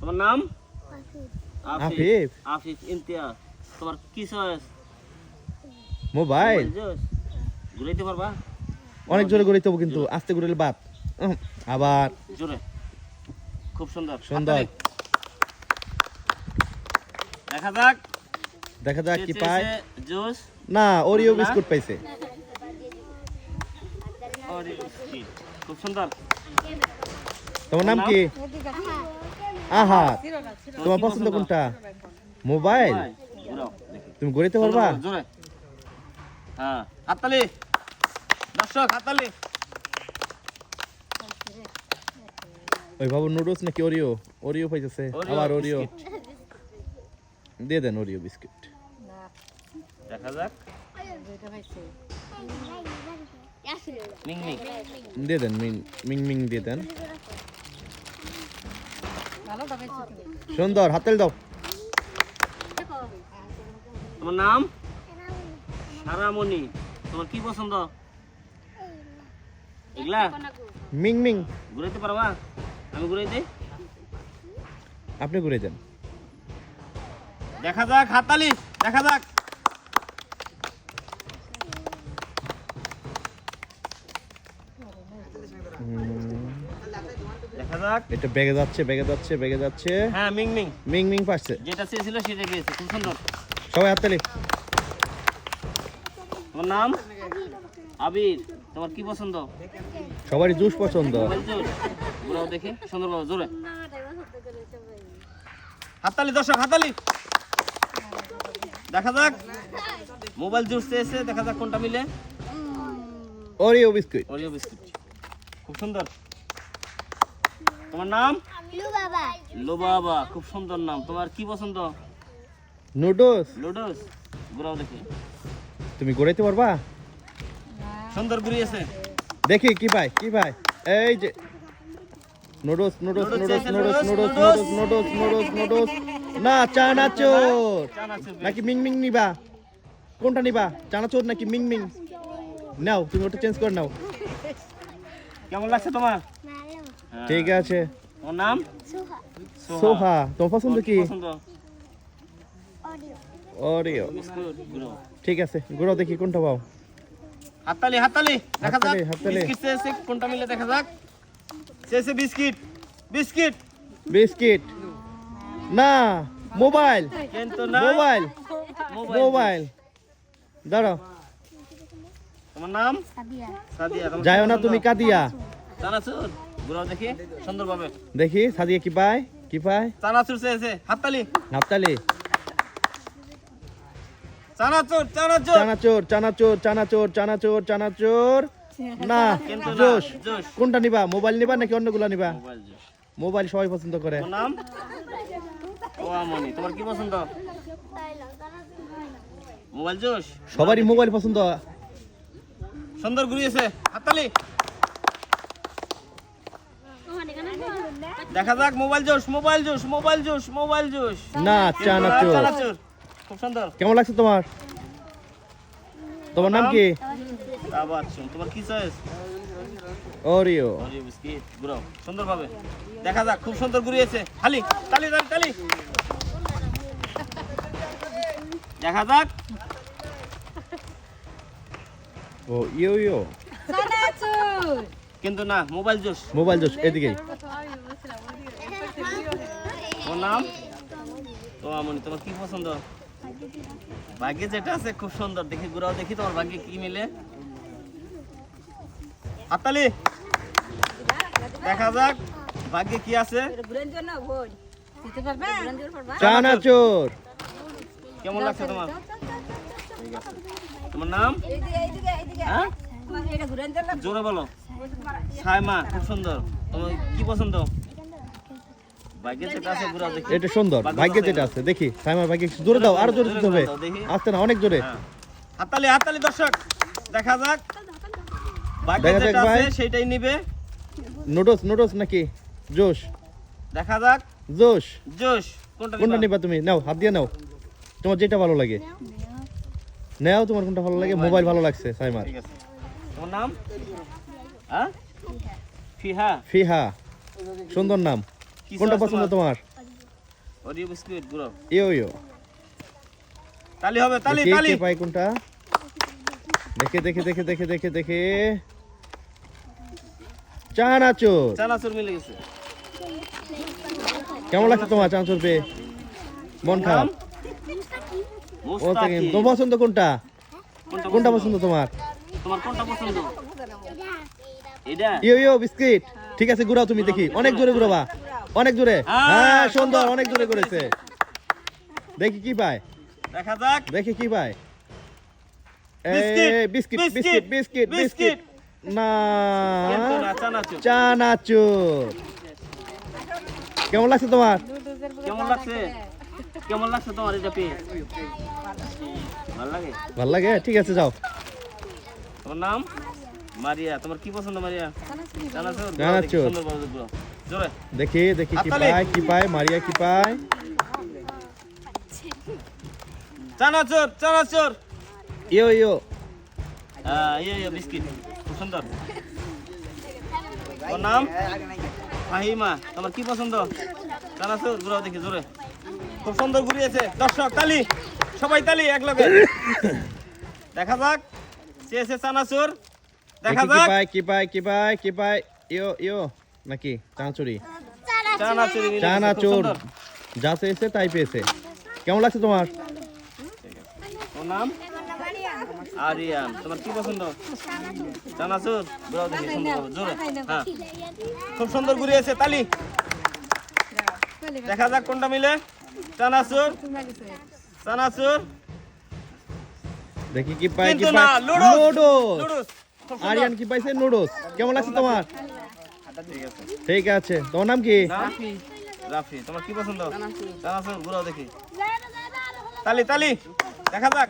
তোমার নাম? আফিফ। আফিফ ইমতিয়াজ। তোমার কি চয়েস? মোবাইল। ঘুরাইতে পারবা? অনেক জোরে ঘুরাইতে হবে কিন্তু আস্তে ঘুরাইলে বাদ। আবার জোরে। খুব সুন্দর। সুন্দর। দেখা যাক। দেখা যাক কি পায়। জুস না, ওরিও বিস্কুট পাইছে। Oreo biscuit. খুব সুন্দর। তোমার নাম কি? আহাত। তোমার পছন্দ কোনটা? মোবাইল। তুমি ঘুরাইতে পারবা? জোরে। হ্যাঁ, হাততালি। দর্শক হাততালি। ওই বাবু নুডলস নাকি ওরিও? ওরিও পাইছে। আবার ওরিও। দিয়ে দেন ওরিও বিস্কুট। দেখা যাক। Ming Ming. দিয়ে দেন মিং মিং দিয়ে দেন। সুন্দর, হাততালি দাও। তোমার নাম? সারামণি। তোমার কি পছন্দ? এগুলা? Ming Ming. ঘুরাইতে পারবা? আমি ঘুরাই দিই। আপনি ঘুরে দেন। দেখা যাক, হাততালি। দেখা যাক। দেখা যাক। এটা বেগে যাচ্ছে। হ্যাঁ, মিং মিং। মিং মিং পাচ্ছে। যেটা চেয়েছিল সেটাই পেয়েছে। খুব সুন্দর। সবাই হাততালি। তোমার নাম? আবির। তোমার কি পছন্দ? সবারই জুস পছন্দ। Mobile juice. ঘুরাও দেখি সুন্দরভাবে জোরে। হাততালি দর্শক, হাততালি। দেখা যাক। মোবাইল জুস চেয়েছে, দেখা যাক কোনটা মিলে। Oreo biscuit. Oreo biscuit. খুব সুন্দর। তোমার নাম? লোবাবা। খুব সুন্দর নাম। তোমার কি পছন্দ? নুডলস। লুডোস। ঘুরাও দেখি। তুমি ঘুরাইতে পারবা? সুন্দর ঘুরিয়েছে। দেখি কি পায়। এই যে নুডলস। না, চানাচুর নাকি মিং মিং নিবা? কোনটা নিবা? চানাচুর নাকি মিং মিং? নাও, তুমি ওটা চেঞ্জ করে নাও। কেমন লাগছে তোমার? ঠিক আছে। তোমার নাম? সোহা। তোমার পছন্দ কি? পছন্দ? ওরিও। বিস্কুট। ঘুরাও। ঠিক আছে, ঘুরাও দেখি কোনটা পাও। হাততালি, হাততালি। দেখা যাক। হাততালি। বিস্কিট চেয়েছে, কোনটা মিলে দেখা যাক। চেয়েছে বিস্কিট। বিস্কিট। না, মোবাইল। কিন্তু না। মোবাইল। দাঁড়াও। তোমার নাম? সাদিয়া। তোমার যাও কি না পছন্দ? তুমি কাদিয়া। চানাচুর। ঘুরাও দেখি সুন্দরভাবে। দেখি সাদিয়া কি পায়। চানাচুর চেয়েছে। হাততালি। হাততালি। চানাচুর। না, কিন্তু না। জোশ। জোশ। কোনটা নিবা? মোবাইল নিবা নাকি অন্যগুলা নিবা? Mobile juice. মোবাইল সবাই পছন্দ করে। তোমার নাম? ওয়ামনি। তোমার কি পছন্দ? Mobile juice. সবারই মোবাইল পছন্দ। সুন্দর ঘুরিয়েছে। হাততালি। দেখা যাক। Mobile juice. না, চানাচুর। চানাচুর। খুব সুন্দর। কেমন লাগছে তোমার? তোমার নাম কি? তাবাসসুম। তোমার কি চয়েস? ওরিও। Oreo biscuit. ঘুরাও সুন্দরভাবে। দেখা যাক। খুব সুন্দর ঘুরিয়েছে। তালি। দেখা যাক। ও ইয়ো। কিন্তু না, মোবাইল জুস। এদিকেই। তোমার নাম? ওয়ামনি। তোমার কি পছন্দ? ভাগ্যে যেটা আছে খুব সুন্দর। দেখি ঘুরাও দেখি তোমার ভাগ্যে কি মিলে। হাততালি। দেখা যাক ভাগ্যে কি আছে। চানাচুর। কেমন লাগছে তোমার? ঠিক আছে। তোমার নাম? হ্যাঁ? জোরে বলো। সাইমা। খুব সুন্দর। তোমার কি পছন্দ? ভাগ্যে যেটা আছে ঘুরাও দেখি। এটা সুন্দর। ভাগ্যে যেটা আছে দেখি। সাইমার ভাগ্যে জোরে দাও, আরো জোরে দিতে হবে। আসতে না, অনেক জোরে। হ্যাঁ। হাততালি দর্শক। দেখা যাক ভাগ্যে দেখা যাক যেটা ভাই। আছে সেটাই নিবে। নুডলস নাকি জোশ? দেখা যাক। জোশ। কোনটা কোনটা নিবা? নিবা তুমি? নাও, হাত দিয়ে নাও। তোমার যেটা ভালো লাগে নাও। তোমার কোনটা ভালো লাগে? মোবাইল ভালো লাগছে সাইমার। ঠিক আছে। তোমার নাম? ফিহা। ফিহা। সুন্দর নাম। কি কোনটা চয়েস পছন্দ তোমার? ওরিও বিস্কুট গুঁড়ো। ইয়ো ইয়ো তালি হবে, তালি দেখি তালি। কে পায় কোনটা, দেখে দেখে দেখে দেখে দেখে দেখে চানাচুর। চানাচুর মিলে গেছে। কেমন লাগছে তোমার চানাচুর পেয়ে? মন খারাপ? ও থেকে মুস্তাকিম। তোমার পছন্দ কোনটা? কোনটা পছন্দ তোমার? তোমার কোনটা পছন্দ? এটা? ইয়ো ইয়ো বিস্কিট। ঠিক আছে ঘুরাও তুমি, দেখি অনেক জোরে ঘুরাবা, অনেক জোরে। হ্যাঁ সুন্দর, অনেক জোরে করেছে। দেখি কি পায়, দেখা যাক। দেখি কি পায়। Biscuit, biscuit biscuit, biscuit biscuit biscuit biscuit. না, কিন্তু না, চানাচুর। চানাচুর। কেমন লাগছে তোমার? কেমন লাগছে? কেমন লাগছে তোমার এটা পেয়ে? ভালো লাগে? ভাল লাগে? ঠিক আছে যাও। তোমার নাম? মারিয়া। তোমার কি পছন্দ মারিয়া? চানাচুর? চানাচুর। সুন্দর বলো দেখো। জোরে। দেখি দেখি কি হাততালি। পায়, কি পায় মারিয়া, কি পায়? চানাচুর, চানাচুর। ইয়ো ইয়ো ইয়ে বিস্কিট। খুব সুন্দর। ওর নাম? ফাহিমা। তোমার কি পছন্দ? চানাচুর? ঘুরাও দেখি জোরে। খুব সুন্দর ঘুরিয়েছে। দর্শক তালি, সবাই তালি এক লগে। দেখা যাক। চেয়েছে চানাচুর। দেখা দেখি কি যাক। পায়, কি পায়, কি পায়, কি পায়? ইয়ো ইয়ো নাকি চানাচুরি? চানাচুরি মিলে গেছে, খুব চানাচুর সুন্দর। যা চেয়েছে তাই পেয়েছে। কেমন লাগছে তোমার? ওর নাম? আরিয়ান। তোমার কি পছন্দ? চানাচুর? ঘুরাও দেখি সুন্দর জোরে। হ্যাঁ, খুব সুন্দর ঘুরিয়েছে। তালি। দেখা যাক কোনটা মিলে। চানাচুর, চানাচুর। দেখি কি পায়, কি কিন্তু না, পায়? লুডুস। নুডলস। লুডুস। খুব সুন্দর। আরিয়ান কি পাইছে? নুডলস। কেমন লাগছে তোমার? ঠিক আছে। ঠিক আছে, তোমার নাম কি? রাফি। রাফি। তোমার কি পছন্দ? চানাচুর? ঘুরাও দেখি। তালি তালি। দেখা যাক।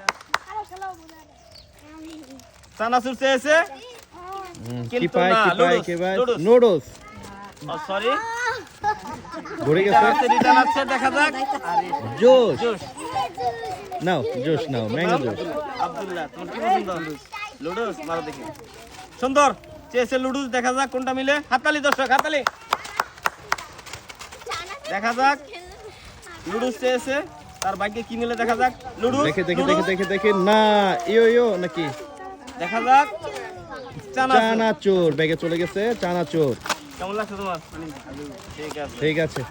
চানাচুর চেয়েছে কি কিন্তু পায়, না, কি পায়, লুডুস, কি পায়? লুডুস। নুডলস। সরি, ঘুরে গেছে। রিটার্ন আছে। দেখা যাক। জোশ জোশ। নাও, জোশ নাও, ম্যাঙ্গো জোশ। আব্দুল্লাহ। তোমার কি পছন্দ? লুডুস। মারো দেখি। সুন্দর চেয়েছে লুডুস। দেখা যাক কোনটা মিলে। হাততালি দর্শক, হাততালি। দেখা যাক। লুডুস চেয়েছে, তার ভাগ্যে কি মিলে দেখা যাক। লুডুস। দেখে দেখে দেখে লুডুস। দেখে দেখে না, ইয়ো ইয়ো নাকি দেখা যাক। চানাচুর। চানাচুর ব্যাগে চলে গেছে। চানাচুর। কেমন লাগছে তোমার? ঠিক আছে। ঠিক আছে।